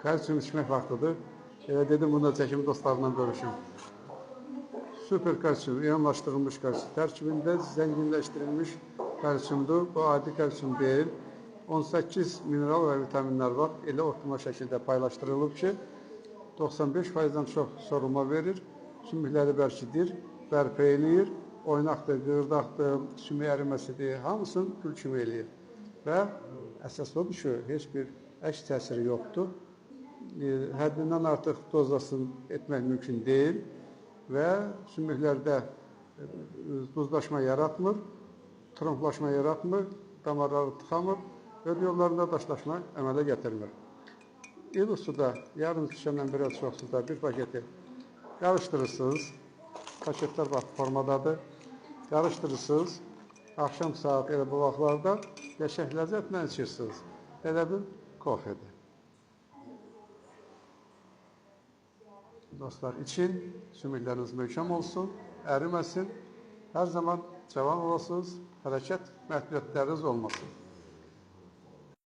Kalsiyum içmək vaxtıdır. Dedim, bunu da çəkim dostlarla görüşüm. Süper kalsiyum, iyonlaşdırılmış kalsiyum. Tərkibində zənginləşdirilmiş kalsiyumdur. Bu adi kalsiyum deyil. 18 mineral və vitaminlər var. Elə optimal şəkildə paylaşdırılıb ki, 95%-dən çox sorulma verir. Sümükləri bərkidir, bərpa eləyir. Oynaqdır, qığırdaqdır, sümük əriməsidir. Hamısını gül kimi eləyir. Və əsas odur ki, heç bir əks təsiri yoxdur. Həddindən artıq dozasını etmək mümkün deyil və sümüklərdə duzlaşma yaratmır, tromblaşma yaratmır, damarları tıxamır və yollarında daşlaşma əmələ gətirmir. İli suda, yarım şişəndən biraz çox suda bir paketi qarışdırırsınız. Paketlər bax formadadır. Qarışdırırsınız. Axşam saat elə bu vaxtlarda qəşəng ləzzətlə içirsiniz. Elə bir kofedir. Dostlar, için sümükləriniz möhkəm olsun, əriməsin. Hər zaman cavan olasınız, hərəkət məhdudiyyətləriniz olmasın.